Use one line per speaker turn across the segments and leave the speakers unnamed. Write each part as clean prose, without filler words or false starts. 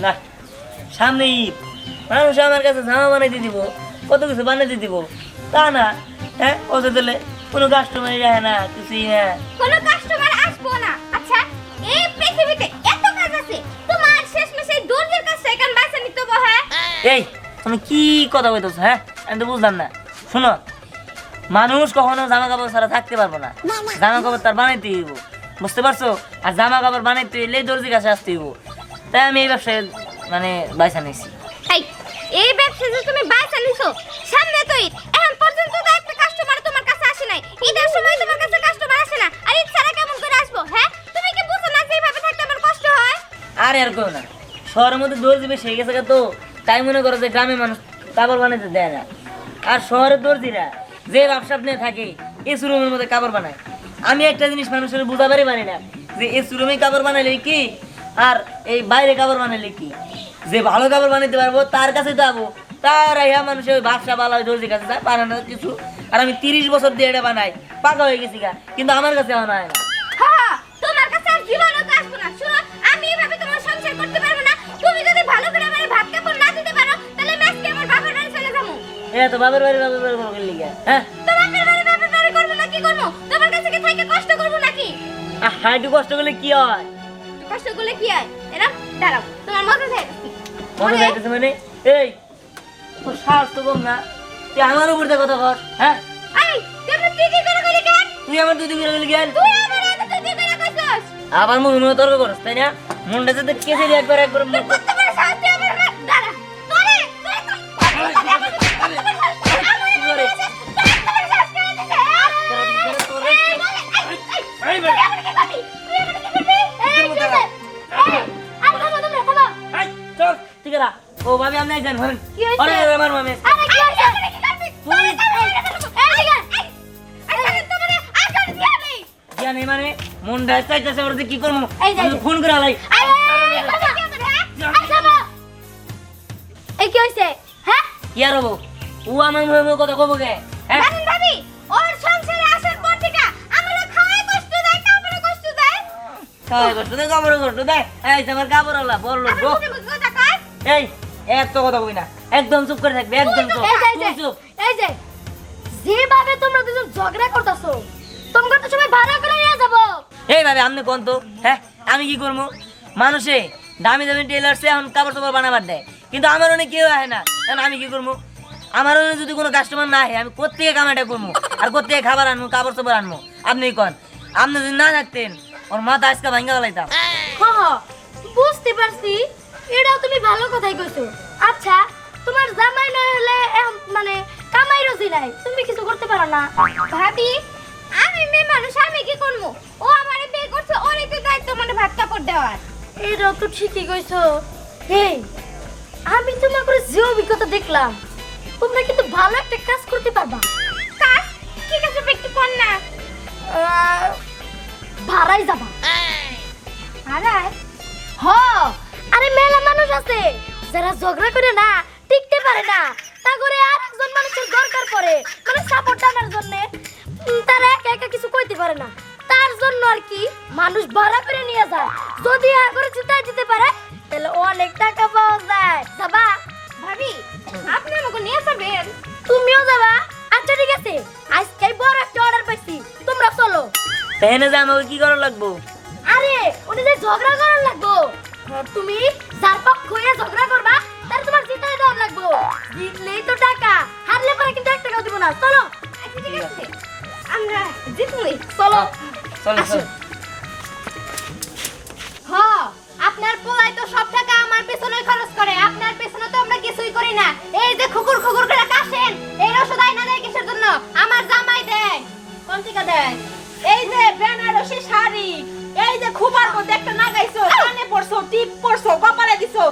না সামনে ঈদ, মানুষ আমার কাছে জামা বানাইতে দিব, কত কিছু বানাইতে দিব, তা না। হ্যাঁ ওদের দিলে কোনো কাস্টমার যায় না, কিছুই না।
কোনো কাস্টমার আসবো না। আচ্ছা এই পৃথিবীতে এত কাজ আছে, তোমার শেষমেশ এই দর্জির কাছে কেন বাঁচা নিতে হবে? হ্যাঁ
এই তুমি কি কথা বলতেছো? হ্যাঁ আমি তো বুঝলাম না। শোনো, মানুষ কখনো জামা কাপড় ছাড়া থাকতে পারবো না, জামা কাপড় তার বানাইতে হইব, বুঝতে পারছো? আর জামা কাপড় বানাইতে হইলে দর্জির কাছে আসতে হইব। তাই আমি এই ব্যবসায় মানে বাইসা নিয়েছি।
এই ব্যবসা যে তুমি বাঁচা নিছো, সামনে তো ঈদ, এখন পর্যন্ত তো একটা কাস্টমার তোমার কাছে আসে নাই। ঈদের সময় তোমার কাছে কাস্টমার আসে না, আর ঈদ ছাড়া কেমন করে আসবো? হ্যাঁ তুমি কি বুঝো না যে এইভাবে থাকতে আমার কষ্ট হয়?
আর আর কেউ না, শহরের মধ্যে দর্জি বেশি হয়ে গেছে তো, তাই মনে করো যে গ্রামে মানুষ কাপড় বানাইতে দেয় না। আর শহরের দর্জিরা যে ব্যবসা নিয়ে থাকে এসি রুমের মধ্যে কাপড় বানায়। আমি একটা জিনিস মানুষের বুঝাবারই পারি না যে এসি রুমে কাপড় বানাইলে কি আর এই বাইরে কাপড় বানাইলে কি। যে ভালো কাপড় বানাইতে পারবো তার কাছে যাবো, তার ইহা মানুষের ওই ব্যবসা ভালো দর্জির কাছে যায় বানানো কিছু। আর আমি 30 বছর দিয়ে এটা বানাই, পাকা হয়ে গেছি গা, কিন্তু আমার কাছে এখন হয় না।
হ্যাঁ তোমার কাছে আর জীবনও তো আসবো না। শুনো, আমি এইভাবে তোমার সংসার করতে পারবো না। তুমি যদি ভালো করে আমার ভাত কাপড় না দিতে পারো, তাহলে আমি আজকে আমার বাবার বাড়ি চলে যাবো।
এ তো বাবার বাড়ি করে লিগা। হ্যাঁ
তো বাবার বাড়ি করবো না কি করবো? তোমার কাছে কি থেকে কষ্ট করবো নাকি?
একটু কষ্ট করলে কি হয়?
কষ্ট করলে কি হয়? এরকম দাঁড়াও, তোমার মজা যায়
মনে যাইতেছে মানে এই তোর সাহস তো কম না, তুই আমার উপর দিয়ে কথা কর। হ্যাঁ
এই তুই কি করে গলি কেন?
তুই আমার দুই দিকে গেলি কেন?
তুই আমার এত তুই করে কইছস?
আবার মুখ মুখ তর্ক করস তাই না? মনটা যাতে কেসে দিয়ে একবার
তুই কত বড় সাহস তুই আমার দাঁড়া তোরে
ও ভাবি আমি একজন হন
কি হইছে?
আরে আমার মামে
আরে কি হইছে? তুই এই তোমারে আকার দিয়া নেই।
জান এই মানে মনটা চাইতেছে ওর কি করব,
এই যাই।
আমি ফোন করে আলাই।
এই কি হইছে? হ্যাঁ
কি আর হবো, ও আমার মুখে কথা কব কে? হ্যাঁ
জানেন ভাবি, ওর সংসারে আসার পর থেকে আমারও খাওয়ায় কষ্ট দেয়, কাপড়ে কষ্ট দেয়।
খাওয়াই কষ্ট দেয়, কাপড়ে কষ্ট দেয়। এই তোমার কাপড় আলা বললো
আমি
গো।
মুখে মুখে কথা কয়।
এই এত কথা কই না, একদম চুপ করে থাকবে, একদম চুপ। তুই চুপ।
এই যে যেভাবে তোমরা দুজন ঝগড়া করতেছো, তোমরা তো সবাই ভাড়া করে নিয়ে যাবো।
এই ভাবে আপনি কোন তো? হ্যাঁ আমি কি করবো? মানুষে দামি দামি টেলার্সে এখন কাপড় চাপড় বানাবার দেয়, কিন্তু আমার অনেক কেউ আসে না, এখন আমি কি করবো? আমার অনেক যদি কোনো কাস্টমার না আসে আমি কোত্থেকে কামাইটা করবো আর কোত্থেকে খাবার আনবো, কাপড় চাপড় আনবো? আপনি কন, আপনি যদি না থাকতেন ওর মাথা আজকে ভাঙ্গা ফেলাইতাম।
হ্যাঁ বুঝতে পারছি, এটাও তুমি ভালো কথাই কইছো। আচ্ছা তোমার জামাই না হলে মানে কামাই রুজি নাই, তুমি কিছু করতে পারো না? ভাবি আমি মেয়ে মানুষ, আমি কি করবো? ও আমারে বিয়ে করছে, ওরই তো দায়িত্ব মানে ভাত কাপড় দেওয়ার। এটাও তো ঠিকই কইছো। এই আমি তোমার করে যে অভিজ্ঞতা দেখলাম, তোমরা কিন্তু ভালো একটা কাজ করতে পারবা। কাজ কি কাজ হবে একটু কোন না? ভাড়াই যাবা। ভাড়ায়? হ, আরে মেলা মানুষ আছে যারা ঝগড়া করে না টিকতে পারে না, তা করে আরেকজন মানুষের দরকার পড়ে মানে সাপোর্ট আনার জন্য। তারা একা একা কিছু কইতে পারে না, তার জন্য আর কি মানুষ ভাড়া করে নিয়ে যায়। যদি আগরে চিন্তায় দিতে পারে তাহলে অনেক টাকা পাওয়া যায়। যাবা ভাবি? আপনি আমাকে নিয়ে যাবেন? তুমিও যাবা? আচ্ছা ঠিক আছে, আজকে বড় একটা অর্ডার পাইছি, তোমরা চলো।
তাই না যে আমাকে কি করা লাগবো?
আরে ওটা যে ঝগড়া করার লাগবো, তুমি যার পক্ষ হয়ে ঝগড়া করবা তার তোমার জিতাই দেওয়ার লাগবো। জিতলেই তো টাকা, হারলে পরে কিন্তু 1 টাকাও দিব না। চলো। আচ্ছা ঠিক আছে, আমরা জিতবই। চলো
চলো চলো।
হ্যাঁ আপনার পোলাই তো সব টাকা আমার পেছনে খরচ করে, আপনার পেছনে তো আমরা কিছুই করি না। এই যে খুকুর খুকুর করে কাশেন, এই ওষুধ আইনা দেয় কিসের জন্য? আমার জামাই দেয়। কোন টিকা দেয়?
এই যে বেনারসি শাড়ি, এই যে খুবার মধ্যে একটা নাগাইছো, কানে পরছো, টিপ পরছো, কপালে দিছো,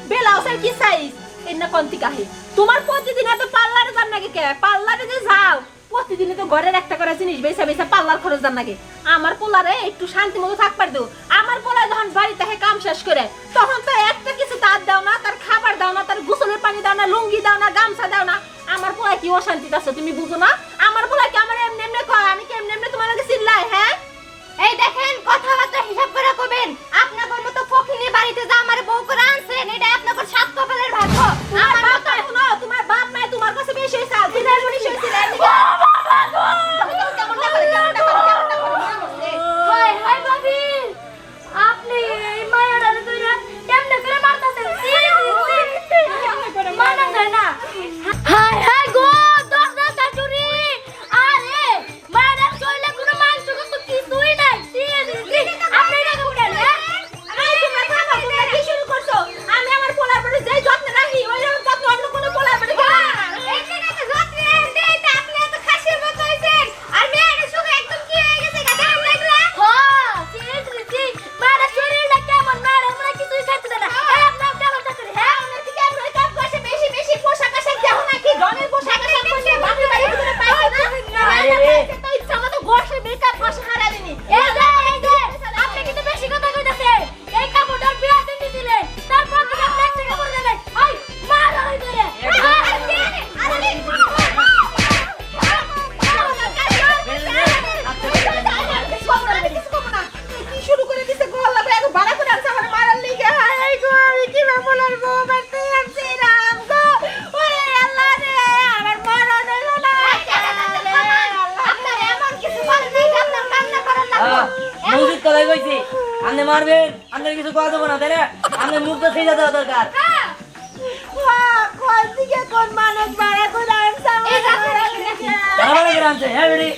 ব্লাউজের কি সাইজ? এই না কোনটিকা হে? তোমার প্রতিদিন এত পার্লারে যান নাকি কে? পার্লারে যে যাও প্রতিদিনই তো ঘরের একটা করে জিনিস বেচা বেচা পার্লার খরচ যান নাকি? আমার পোলারে একটু শান্তি মতো থাকবার দাও। আমার পোলা যখন বাড়িতে কাম শেষ করে তখন তো একটা কিছু তার দাও না, তার খাবার দাও না, তার গোসলের পানি দাও না, লুঙ্গি দাও না, গামছা দাও না। আমার পোলা কি অশান্তিতে আছে তুমি বুঝো না? আমার পোলা কি আমার এমনি এমনি কয়, আমি কি এমনি এমনি তোমার কাছে চিল্লাই? হ্যাঁ
এই দেখেন কথাবার্তা হিসাব করে কবেন। আপনাদের মতো ফকিনি বাড়িতে যা আমার বউ করে আনছেন এটা
কিছু করা যাবে না তাই না আমাদের মুখ তো ফেলে দেওয়া দরকার
কোন দিকে কোন মানুষ মারা করে আনছে
তারা মানে গ্রামছে হ্যাঁ বেড়ি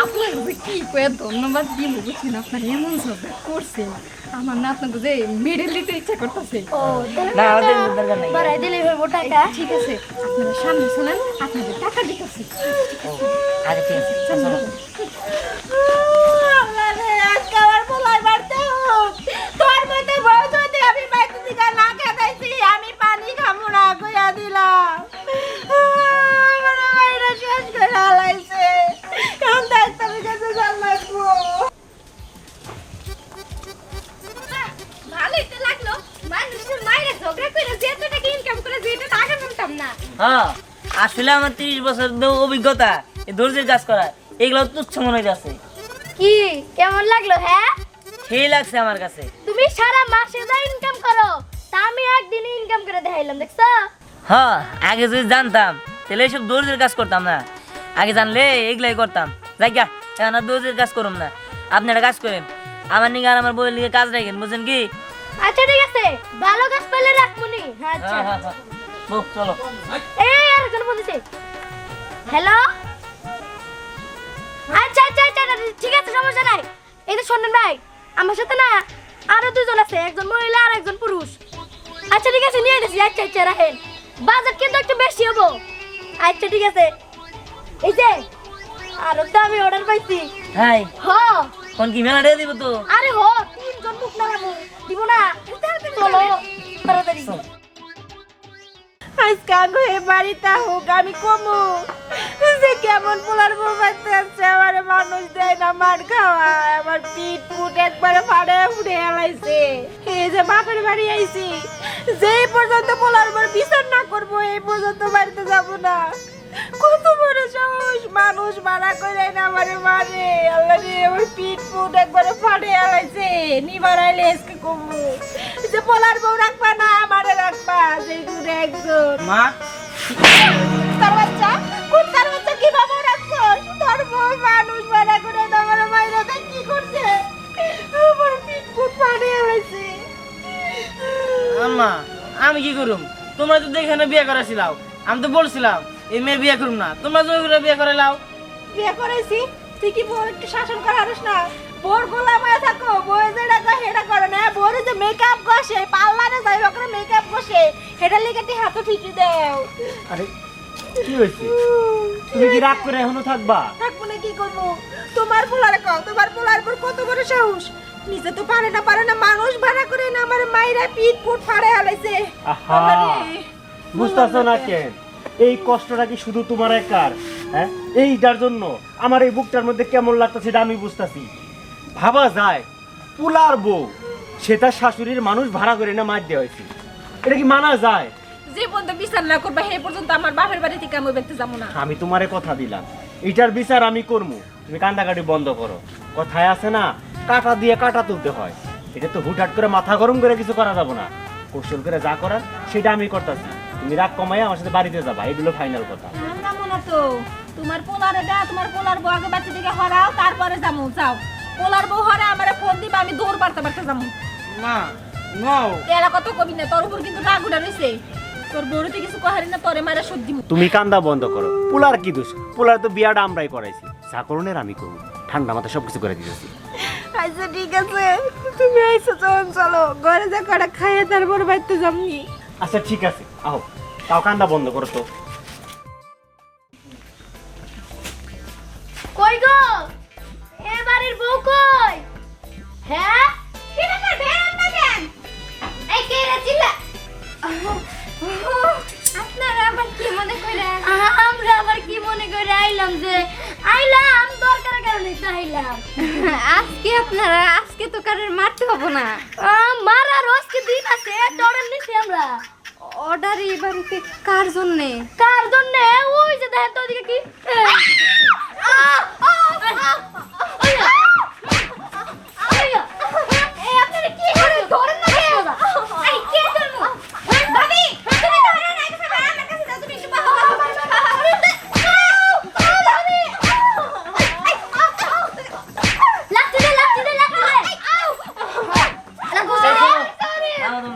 আপনার যে কি কয়ে ধন্যবাদ দিব বুঝছেন আপনার এমন সব করছেন আমার না আপনাকে যে মেডেল দিতে ইচ্ছা করতেছে
ও
না আমাদের দরকার নাই
বাড়াই দিলে হইব টাকা
ঠিক আছে আপনারা সামনে শোনেন আপনাদের টাকা দিতেছি
আচ্ছা ঠিক আছে চলো
আল্লাহ রে আজকে আমার পোলাই মারতে হোক তোর মতে বউ যদি আমি বাইতে দিকে না খেতাইছি আমি পানি খাবো না কইয়া দিলাম আমার মাইরা শেষ করে হালাইছে এখন ডাক্তারের কাছে জানলাইবো
ভালোই তো লাগলো মানুষের মাইরে ঝগড়া করে যে এত টাকা ইনকাম করে যে এটা টাকা পেতাম না
হ্যাঁ আসলে আমার 30 বছর অভিজ্ঞতা এই দর্জির কাজ করা এগুলো তুচ্ছ মনে হইতাছে
কি কেমন লাগলো হ্যাঁ
সেই লাগছে আমার কাছে
তুমি সারা মাসে যা ইনকাম করো তা আমি একদিনে ইনকাম করে দেখাইলাম দেখছো
হ্যাঁ আগে যদি জানতাম তাহলে এইসব দর্জির কাজ করতাম না আগে জানলে এগুলাই করতাম যাইগা এখন আর দর্জির কাজ করুম না আপনি একটা কাজ করেন আমার নিকে আর আমার বউয়ের নিকে কাজ রাখেন বুঝছেন কি
আচ্ছা ঠিক আছে ভালো কাজ পেলে রাখবনি আচ্ছা
হ্যাঁ হ্যাঁ হ্যাঁ বউ চলো
এই আর কোন ফোন দিছে হ্যালো আচ্ছা আচ্ছা আচ্ছা ঠিক আছে সমস্যা নাই এই তো শোনেন ভাই আমার সাথে না আরো দুজন আছে একজন মহিলা আর একজন পুরুষ আচ্ছা ঠিক আছে নিয়ে এসেছি আচ্ছা আচ্ছা রাখেন বাজেট কিন্তু একটু বেশি হবো আচ্ছা ঠিক আছে এই যে আরো তো আমি অর্ডার পাইছি
হাই
হ
কোন কি মেলা দিয়ে দিব তো
আরে হ তিনজন মুখ নামাবো দিব না চলো তাড়াতাড়ি
আজকে আগে এ বাড়িতে হোক আমি কমু যে কেমন পোলার বউ বাড়তে আসছে আমার মানুষ দেয় না মার খাওয়া আমার পিঠ ফুট একবারে ফাড়ে ফুটে হেলাইছে এই যে বাপের বাড়ি আইছি যেই পর্যন্ত পোলার বউ বিচার না করবো এই পর্যন্ত বাড়িতে যাব না কত বড় সাহস মানুষ মারা করে না আমারে মারে আল্লাহ রে আমার পিঠ ফুট একবারে ফাড়ে হেলাইছে নিবার আইলে আজকে কমু যে পোলার বউ রাখবা না আমারে রাখবা যে দূরে একজন
মা
তার বাচ্চা কোন তার বাচ্চা কিভাবে রাখছো তোর বউ মানুষ মারা করে আমার মাইরা তাই কি করছে আমার পিঠ ফুট ফাড়ে হয়েছে
আম্মা আমি কি করুম তোমরা তো এখানে বিয়ে করাছিলাও আমি তো বলছিলাম এই মেয়ে বিয়ে করুম না তোমরা জমি করে বিয়ে করে লাও
বিয়ে করেছি তুই কি বউ একটু শাসন করারিস না বোর গোলামায় থাকো বউ যেটা কয় সেটা করে না বোর যে মেকআপ ঘষে পার্লারে যাই ওখানে মেকআপ ঘষে সেটা লেগে তুই হাতও ঠিকই দেও
আরে কি হয়েছে তুমি কি রাগ করে এখনো থাকবা
থাকবো না কি করবো তোমার পোলারে কও তোমার পোলার পর কত বড় সাহস নিজে তো পারে না মানুষ ভাড়া করে না আমার মাইরা পিঠ ফুট ফাড়ে হালাইছে
আহা বুঝতাছো না কেন এই কষ্টটা কি শুধু তোমার একার হ্যাঁ এইটার জন্য আমার এই বুকটার মধ্যে কেমন লাগতেছে সেটা আমি বুঝতাছি ভাবা যায় পুলার বউ সে তার শাশুড়ির মানুষ ভাড়া করে না মার দেওয়া হয়েছে এটা কি মানা যায়
যে পর্যন্ত বিচার না করবা সেই পর্যন্ত আমার বাপের বাড়ি থেকে আমি বেরতে যাবো না
আমি তোমারে কথা দিলাম এটার বিচার আমি করবো তুমি কান্দাকাটি বন্ধ করো কথায় আছে না কাটা দিয়ে কাটা তুলতে হয় এটা তো হুটহাট করে মাথা গরম করে কিছু করা যাবে না কৌশল করে যা করার সেটা আমি করতেছি তুমি রাগ কমাই আমার সাথে বাড়িতে যাবা এগুলো ফাইনাল কথা
যাবো না তো তোমার পোলারে দা তোমার পোলার বউ আগে বাচ্চা দিকে হরাও তারপরে যাবো যাও পোলার বউ হরে আমার ফোন দিবা আমি দৌড় পারতে যাবো
মা নাও
এলা কত কবি না তোর উপর কিন্তু রাগ উঠা রয়েছে তোর বউরতে কিছু কহারি না তোরে মারা সর্দি
তুমি কান্দা বন্ধ করো পোলার কি দোষ পোলার তো বিয়াটা আমরাই করাইছি যা করুনের আমি করবো ঠান্ডা মাথায় সবকিছু করে দিতেছি
আচ্ছা ঠিক আছে তুমি আইসো যখন চলো ঘরে যা কটা খাইয়ে তারপর বাড়িতে যাবনি
আচ্ছা ঠিক আছে আহো তাও কান্দা বন্ধ করো তো
কই গো এ বাড়ির বউ কই হ্যাঁ কি ব্যাপার বেরান না কেন এই কে রে চিল্লা আপনারা আবার কি মনে করে আমরা আবার কি মনে করে আইলাম দরকার কারণে তো আইলাম
আজকে তো কারোর মারতে হবো না
মারার আজকে দিন আছে ডরার নিছি আমরা
অর্ডার এই বাড়িতে কার জন্যে
কার জন্য ওই যে দেখেন তো ওদিকে কি এই আপনারা কি করে ধরেন না কেন এই কে ধরলো ভাবি তুমি ধরে না কিছু আমার কাছে দাও তুমি একটু লাঠি দে লাগু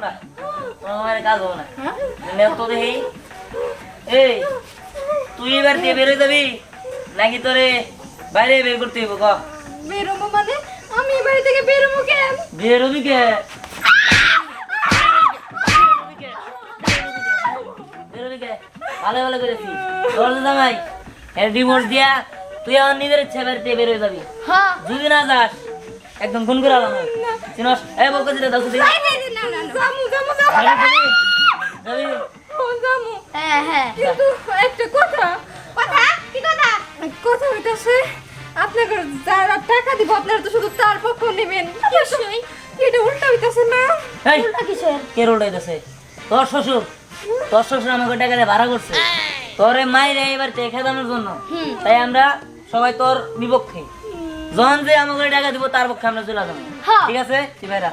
না আমার কাজ হবে না নেও তো দেখি এই তুই এবার দিয়ে বেরোয় যাবি নাকি তোরে বাইরে বের করতে হইব ক
বেরোবো মানে আমি এই বাড়ি থেকে বেরোবো কেন?
বেরোবি কে বেরোবি কে ভালো ভালো করেছি তোর জামাই এর ডিভোর্স দিয়া তুই আমার নিজের ইচ্ছা বাড়িতে বেরোয় যাবি
হ্যাঁ
যদি না যাস একদম খুন করে আলাম চিনস এই বউকে দিলে দাও দিদি
না না না জামু জামু জামু
যাবি
জামু
হ্যাঁ হ্যাঁ
কিন্তু একটা কথা
কথা কি কথা
কথা হইতাছে আপনাকে যারা টাকা দিব আপনারা তো শুধু তার পক্ষ নেবেন
অবশ্যই
এটা উল্টা হইতাছে না
এই
উল্টা কিসের
কে রোডাইতেছে তোর শ্বশুর আমাকে টাকা দিয়ে ভাড়া করছে তোরে মাইরে এবার টেকা দানোর জন্য তাই আমরা সবাই তোর বিপক্ষে যখন যে আমাকে টাকা দিব তার পক্ষে আমরা চলে যাবো
হ্যাঁ।
ঠিক আছে তুই বাইরা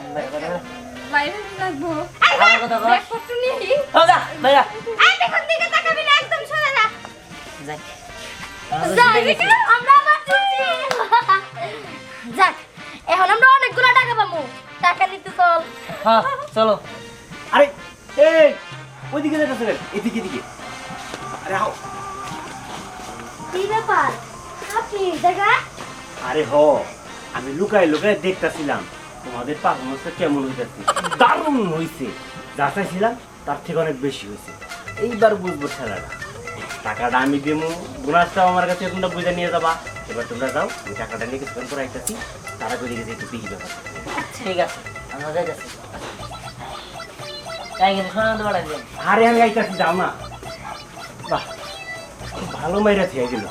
বাইরে লাগবো
আমার কথা বল
ব্যাগপত্র নিয়ে
ও যা বাইরা
এই দেখুন দিকে তাকাবি না একদম সোজা যা
যাই
যাক আমরা আবার চলছি যাক এখন আমরা অনেকগুলো টাকা পাবো টাকা নিতে চল
হ্যাঁ চলো
আরে এই ওইদিকে যেতেছে এদিকে এদিকে আরে আও
কি ব্যাপার আপনি দেখা
আরে হ আমি লুকাই লুকাই দেখতাছিলাম তোমাদের পারফরমেন্সটা কেমন হইতেছে দারুণ হইছে যা চাইছিলাম তার থেকে অনেক বেশি হয়েছে এইবার বুঝবো খেলাটা টাকাটা আমি দেবো বোনাসটাও আমার কাছে তোমরা বুঝে নিয়ে যাবা এবার তোমরা যাও আমি টাকাটা নিয়ে কিছুক্ষণ করে আইতাছি তারা করে গেছে একটু দেখি ব্যাপার
ঠিক আছে আমরা যাইতেছি তাই কিন্তু শোনা তো বাড়াই
আরে আমি আইতাছি যাও না বাহ খুব ভালো মাইরা থেকে গেল